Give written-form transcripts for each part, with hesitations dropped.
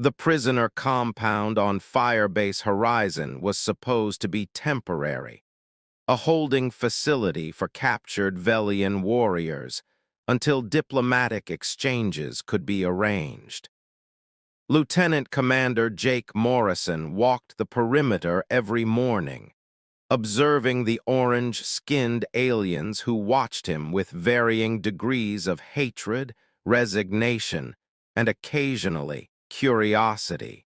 The prisoner compound on Firebase Horizon was supposed to be temporary, a holding facility for captured Velian warriors until diplomatic exchanges could be arranged. Lieutenant Commander Jake Morrison walked the perimeter every morning, observing the orange-skinned aliens who watched him with varying degrees of hatred, resignation, and occasionally curiosity.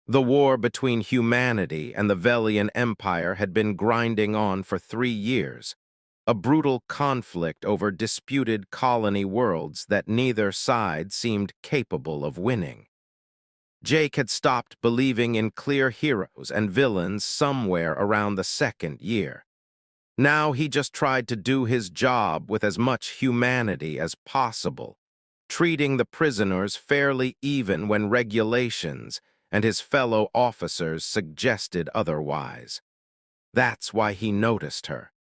The war between humanity and the Velian Empire had been grinding on for 3 years, a brutal conflict over disputed colony worlds that neither side seemed capable of winning. Jake had stopped believing in clear heroes and villains somewhere around the 2nd year. Now he just tried to do his job with as much humanity as possible, treating the prisoners fairly even when regulations and his fellow officers suggested otherwise. That's why he noticed her.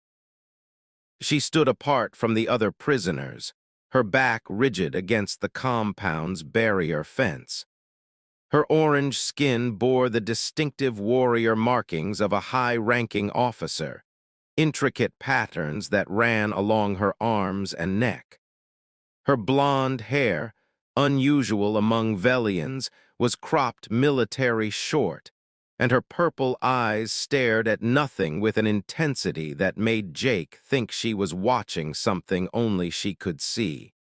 She stood apart from the other prisoners, her back rigid against the compound's barrier fence. Her orange skin bore the distinctive warrior markings of a high-ranking officer, intricate patterns that ran along her arms and neck. Her blonde hair, unusual among Velians, was cropped military short, and her purple eyes stared at nothing with an intensity that made Jake think she was watching something only she could see.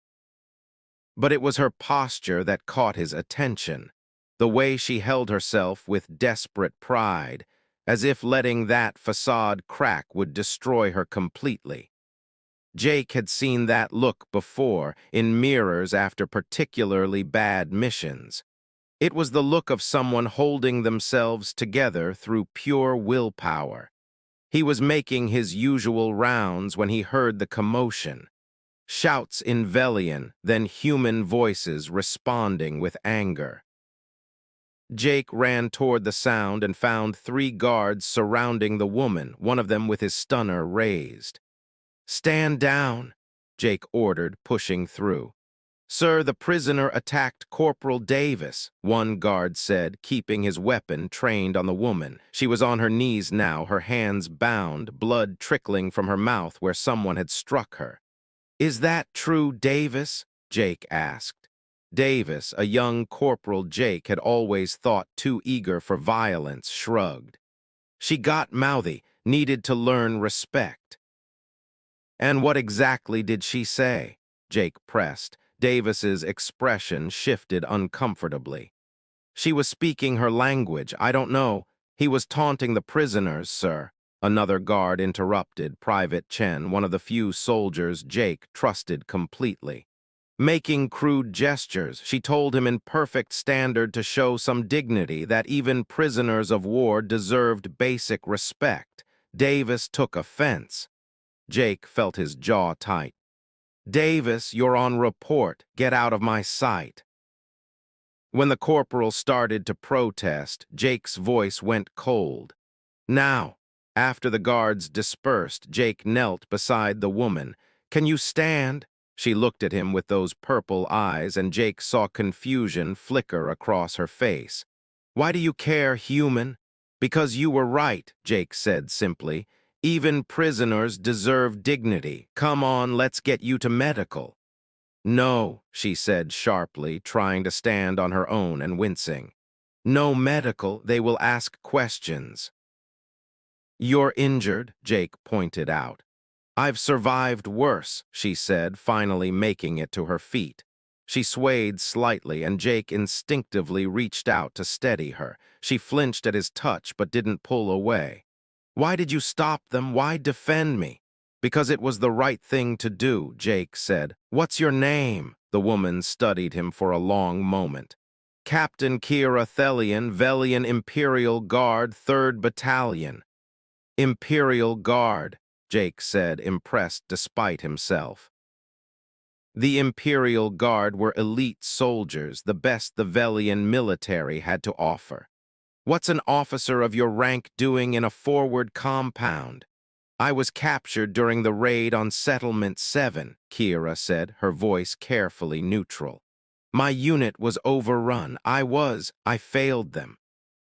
But it was her posture that caught his attention, the way she held herself with desperate pride, as if letting that facade crack would destroy her completely. Jake had seen that look before, in mirrors after particularly bad missions. It was the look of someone holding themselves together through pure willpower. He was making his usual rounds when he heard the commotion. Shouts in Velian, then human voices responding with anger. Jake ran toward the sound and found 3 guards surrounding the woman, one of them with his stunner raised. "Stand down," Jake ordered, pushing through. "Sir, the prisoner attacked Corporal Davis," one guard said, keeping his weapon trained on the woman. She was on her knees now, her hands bound, blood trickling from her mouth where someone had struck her. "Is that true, Davis?" Jake asked. Davis, a young corporal Jake had always thought too eager for violence, shrugged. "She got mouthy, needed to learn respect." "And what exactly did she say?" Jake pressed. Davis's expression shifted uncomfortably. "She was speaking her language. I don't know. He was taunting the prisoners, sir." Another guard interrupted, Private Chen, one of the few soldiers Jake trusted completely. Making crude gestures, she told him in perfect standard to show some dignity, that even prisoners of war deserved basic respect. Davis took offense. Jake felt his jaw tight. "Davis, you're on report. Get out of my sight." When the corporal started to protest, Jake's voice went cold. "Now," after the guards dispersed, Jake knelt beside the woman. "Can you stand?" She looked at him with those purple eyes, and Jake saw confusion flicker across her face. "Why do you care, human?" "Because you were right," Jake said simply. "Even prisoners deserve dignity. Come on, let's get you to medical." "No," she said sharply, trying to stand on her own and wincing. "No medical, they will ask questions." "You're injured," Jake pointed out. "I've survived worse," she said, finally making it to her feet. She swayed slightly, and Jake instinctively reached out to steady her. She flinched at his touch but didn't pull away. "Why did you stop them? Why defend me?" "Because it was the right thing to do," Jake said. "What's your name?" The woman studied him for a long moment. "Captain Kira Thelian, Velian Imperial Guard, 3rd Battalion." "Imperial Guard," Jake said, impressed despite himself. The Imperial Guard were elite soldiers, the best the Velian military had to offer. "What's an officer of your rank doing in a forward compound?" "I was captured during the raid on Settlement 7, Kira said, her voice carefully neutral. My unit was overrun. I failed them.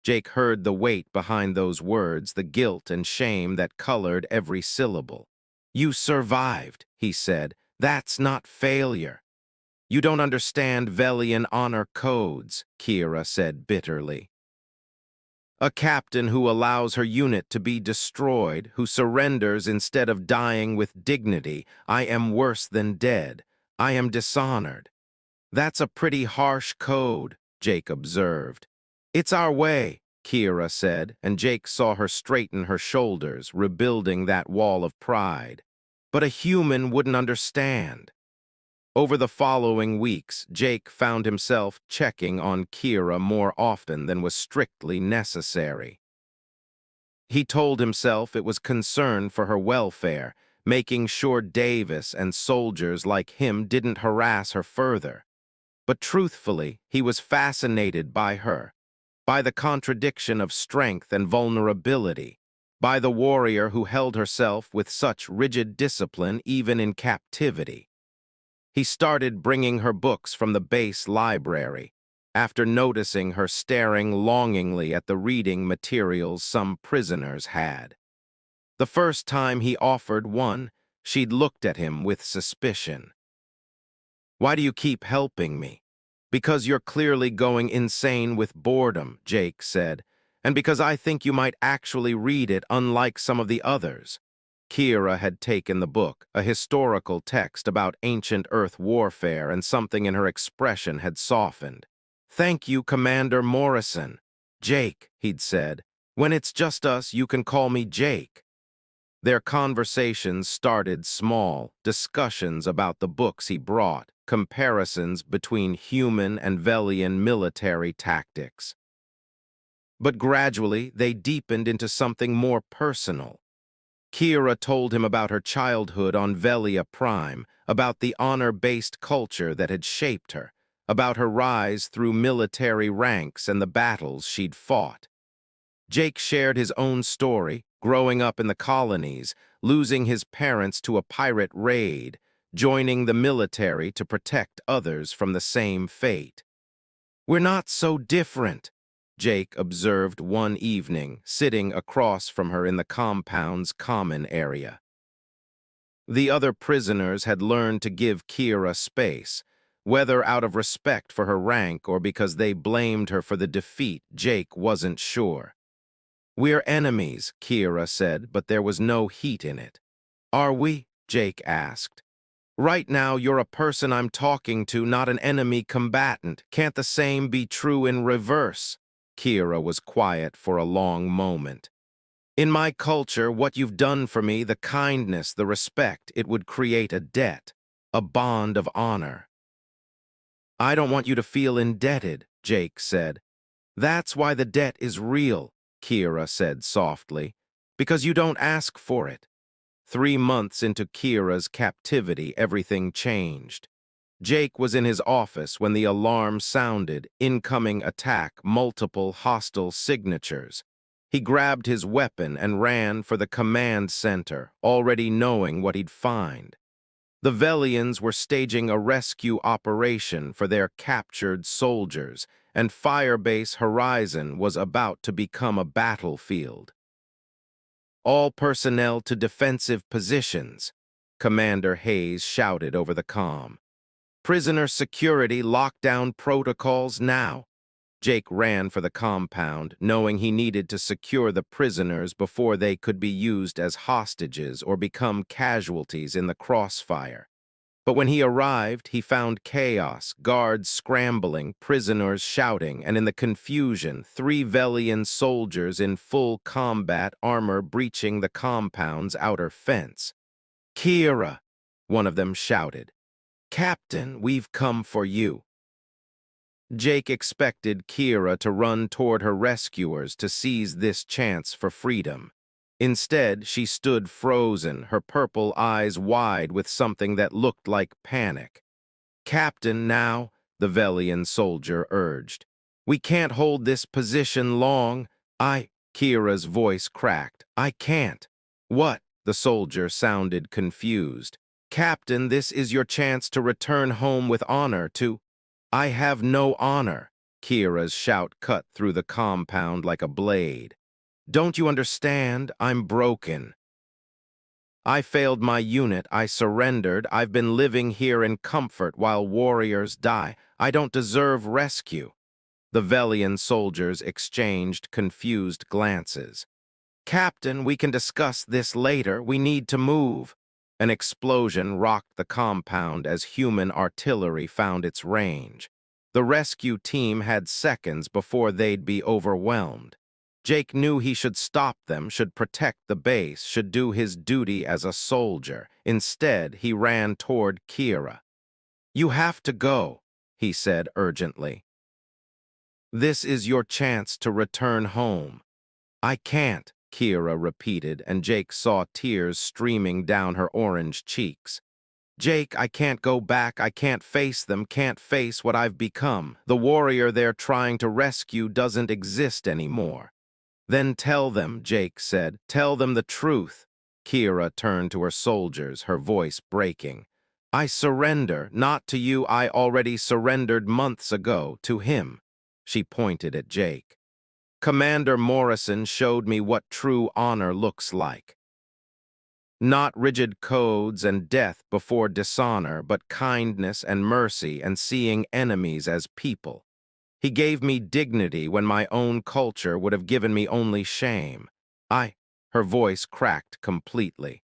Jake heard the weight behind those words, the guilt and shame that colored every syllable. You survived, he said. That's not failure. You don't understand Velian honor codes, Kira said bitterly. A captain who allows her unit to be destroyed, who surrenders instead of dying with dignity. I am worse than dead. I am dishonored. That's a pretty harsh code, Jake observed. It's our way, Kira said, and Jake saw her straighten her shoulders, rebuilding that wall of pride. But a human wouldn't understand. Over the following weeks, Jake found himself checking on Kira more often than was strictly necessary. He told himself it was concern for her welfare, making sure Davis and soldiers like him didn't harass her further. But truthfully, he was fascinated by her, by the contradiction of strength and vulnerability, by the warrior who held herself with such rigid discipline even in captivity. He started bringing her books from the base library, after noticing her staring longingly at the reading materials some prisoners had. The first time he offered one, she'd looked at him with suspicion. Why do you keep helping me? Because you're clearly going insane with boredom, Jake said, and because I think you might actually read it unlike some of the others. Kira had taken the book, a historical text about ancient Earth warfare, and something in her expression had softened. Thank you, Commander Morrison. Jake, he'd said. When it's just us, you can call me Jake. Their conversations started small, discussions about the books he brought, comparisons between human and Velian military tactics. But gradually, they deepened into something more personal. Kira told him about her childhood on Velia Prime, about the honor-based culture that had shaped her, about her rise through military ranks and the battles she'd fought. Jake shared his own story, growing up in the colonies, losing his parents to a pirate raid, joining the military to protect others from the same fate. We're not so different, Jake observed one evening, sitting across from her in the compound's common area. The other prisoners had learned to give Kira space, whether out of respect for her rank or because they blamed her for the defeat, Jake wasn't sure. We're enemies, Kira said, but there was no heat in it. Are we? Jake asked. Right now, you're a person I'm talking to, not an enemy combatant. Can't the same be true in reverse? Kira was quiet for a long moment. In my culture, what you've done for me, the kindness, the respect, it would create a debt, a bond of honor. I don't want you to feel indebted, Jake said. That's why the debt is real, Kira said softly, because you don't ask for it. 3 months into Kira's captivity, everything changed. Jake was in his office when the alarm sounded, incoming attack, multiple hostile signatures. He grabbed his weapon and ran for the command center, already knowing what he'd find. The Velians were staging a rescue operation for their captured soldiers, and Firebase Horizon was about to become a battlefield. All personnel to defensive positions, Commander Hayes shouted over the comm. Prisoner security lockdown protocols now. Jake ran for the compound, knowing he needed to secure the prisoners before they could be used as hostages or become casualties in the crossfire. But when he arrived, he found chaos, guards scrambling, prisoners shouting, and in the confusion, 3 Velian soldiers in full combat armor breaching the compound's outer fence. Kira, one of them shouted. Captain, we've come for you. Jake expected Kira to run toward her rescuers to seize this chance for freedom. Instead, she stood frozen, her purple eyes wide with something that looked like panic. Captain, now, the Velian soldier urged. We can't hold this position long. Kira's voice cracked. I can't. What? The soldier sounded confused. Captain, this is your chance to return home with honor, to... I have no honor. Kira's shout cut through the compound like a blade. Don't you understand? I'm broken. I failed my unit. I surrendered. I've been living here in comfort while warriors die. I don't deserve rescue. The Velian soldiers exchanged confused glances. Captain, we can discuss this later. We need to move. An explosion rocked the compound as human artillery found its range. The rescue team had seconds before they'd be overwhelmed. Jake knew he should stop them, should protect the base, should do his duty as a soldier. Instead, he ran toward Kira. You have to go, he said urgently. This is your chance to return home. I can't, Kira repeated, and Jake saw tears streaming down her orange cheeks. Jake, I can't go back. I can't face them, can't face what I've become. The warrior they're trying to rescue doesn't exist anymore. Then tell them, Jake said. Tell them the truth. Kira turned to her soldiers, her voice breaking. I surrender, not to you. I already surrendered months ago, to him. She pointed at Jake. Commander Morrison showed me what true honor looks like. Not rigid codes and death before dishonor, but kindness and mercy and seeing enemies as people. He gave me dignity when my own culture would have given me only shame. Her voice cracked completely.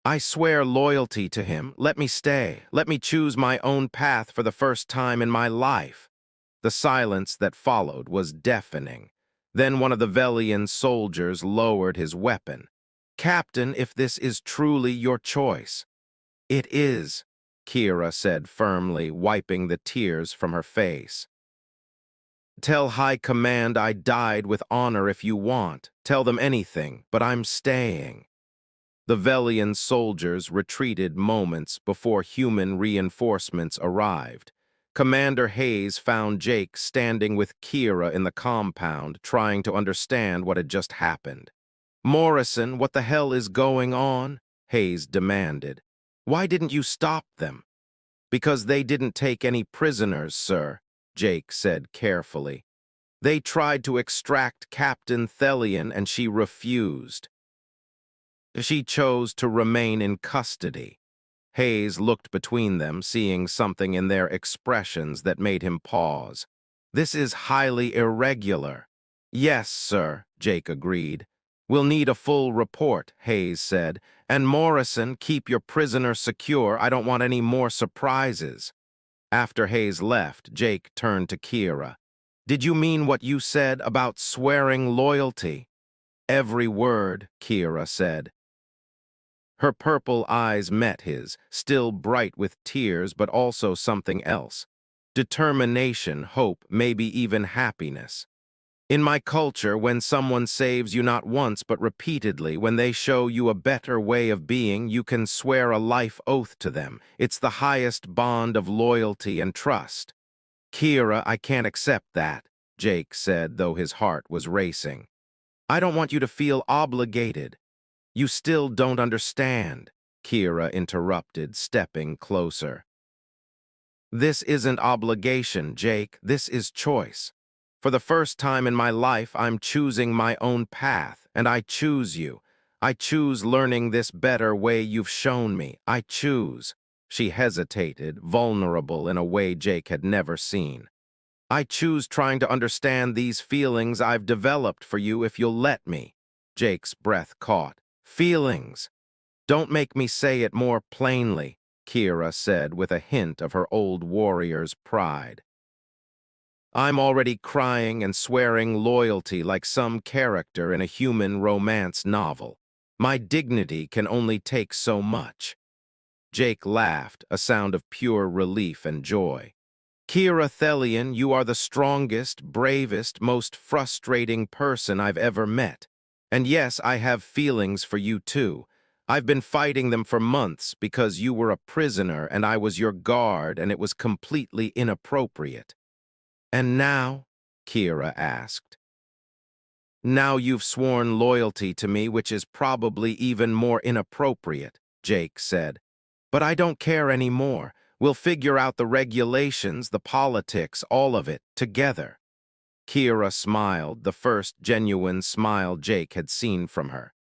I swear loyalty to him. Let me stay. Let me choose my own path for the first time in my life. The silence that followed was deafening. Then one of the Velian soldiers lowered his weapon. Captain, if this is truly your choice. It is, Kira said firmly, wiping the tears from her face. Tell High Command I died with honor if you want. Tell them anything, but I'm staying. The Velian soldiers retreated moments before human reinforcements arrived. Commander Hayes found Jake standing with Kira in the compound, trying to understand what had just happened. Morrison, what the hell is going on? Hayes demanded. Why didn't you stop them? Because they didn't take any prisoners, sir, Jake said carefully. They tried to extract Captain Thelian and she refused. She chose to remain in custody. Hayes looked between them, seeing something in their expressions that made him pause. This is highly irregular. Yes, sir, Jake agreed. We'll need a full report, Hayes said. And Morrison, keep your prisoner secure. I don't want any more surprises. After Hayes left, Jake turned to Kira. Did you mean what you said about swearing loyalty? Every word, Kira said. Her purple eyes met his, still bright with tears, but also something else. Determination, hope, maybe even happiness. In my culture, when someone saves you not once but repeatedly, when they show you a better way of being, you can swear a life oath to them. It's the highest bond of loyalty and trust. Kira, I can't accept that, Jake said, though his heart was racing. I don't want you to feel obligated. You still don't understand, Kira interrupted, stepping closer. This isn't obligation, Jake. This is choice. For the first time in my life, I'm choosing my own path, and I choose you. I choose learning this better way you've shown me. I choose. She hesitated, vulnerable in a way Jake had never seen. I choose trying to understand these feelings I've developed for you if you'll let me. Jake's breath caught. Feelings. Don't make me say it more plainly, Kira said with a hint of her old warrior's pride. I'm already crying and swearing loyalty like some character in a human romance novel. My dignity can only take so much. Jake laughed, a sound of pure relief and joy. Kira Thelian, you are the strongest, bravest, most frustrating person I've ever met. And yes, I have feelings for you too. I've been fighting them for months because you were a prisoner and I was your guard and it was completely inappropriate. And now? Kira asked. Now you've sworn loyalty to me, which is probably even more inappropriate, Jake said. But I don't care anymore. We'll figure out the regulations, the politics, all of it, together." Kira smiled, the first genuine smile Jake had seen from her.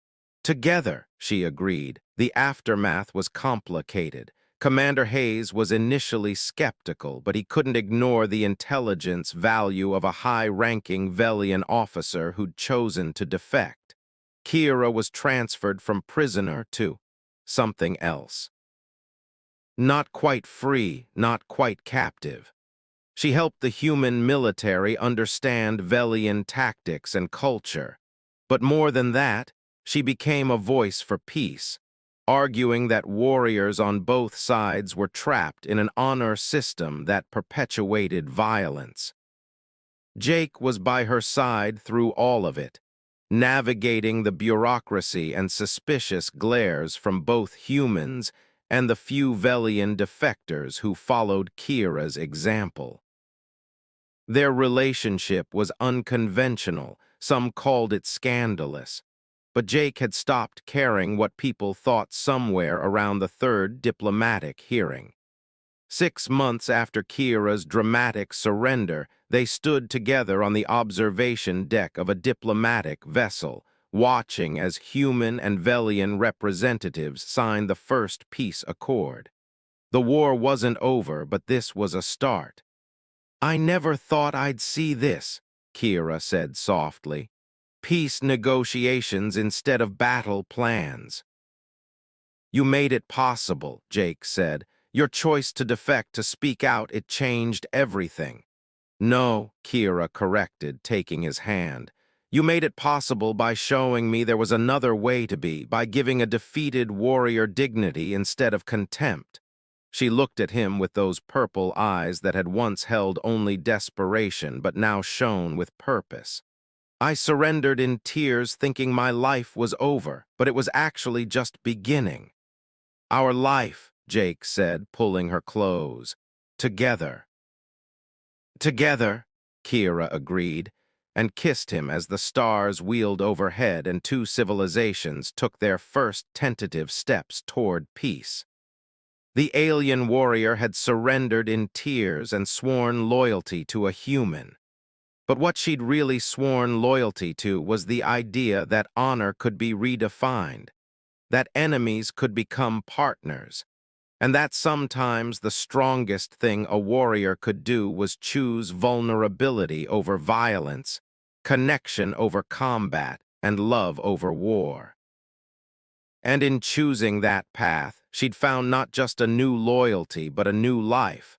"Together," she agreed. The aftermath was complicated. Commander Hayes was initially skeptical, but he couldn't ignore the intelligence value of a high-ranking Velian officer who'd chosen to defect. Kira was transferred from prisoner to something else. Not quite free, not quite captive. She helped the human military understand Velian tactics and culture. But more than that, she became a voice for peace, arguing that warriors on both sides were trapped in an honor system that perpetuated violence. Jake was by her side through all of it, navigating the bureaucracy and suspicious glares from both humans and the few Velian defectors who followed Kira's example. Their relationship was unconventional, some called it scandalous, but Jake had stopped caring what people thought somewhere around the third diplomatic hearing. 6 months after Kira's dramatic surrender, they stood together on the observation deck of a diplomatic vessel, watching as human and Velian representatives signed the first peace accord. The war wasn't over, but this was a start. "I never thought I'd see this," Kira said softly. "Peace negotiations instead of battle plans." "You made it possible," Jake said. "Your choice to defect, to speak out, it changed everything." "No," Kira corrected, taking his hand. "You made it possible by showing me there was another way to be, by giving a defeated warrior dignity instead of contempt." She looked at him with those purple eyes that had once held only desperation but now shone with purpose. "I surrendered in tears thinking my life was over, but it was actually just beginning." "Our life," Jake said, pulling her close. "Together." "Together," Kira agreed, and kissed him as the stars wheeled overhead and two civilizations took their first tentative steps toward peace. The alien warrior had surrendered in tears and sworn loyalty to a human. But what she'd really sworn loyalty to was the idea that honor could be redefined, that enemies could become partners, and that sometimes the strongest thing a warrior could do was choose vulnerability over violence, connection over combat, and love over war. And in choosing that path, she'd found not just a new loyalty, but a new life.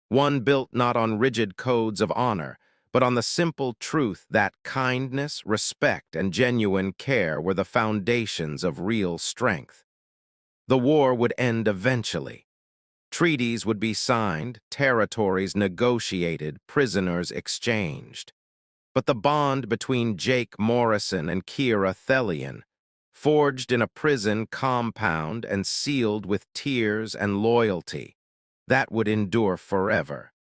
One built not on rigid codes of honor, but on the simple truth that kindness, respect, and genuine care were the foundations of real strength. The war would end eventually. Treaties would be signed, territories negotiated, prisoners exchanged. But the bond between Jake Morrison and Kira Thelian, forged in a prison compound and sealed with tears and loyalty, that would endure forever.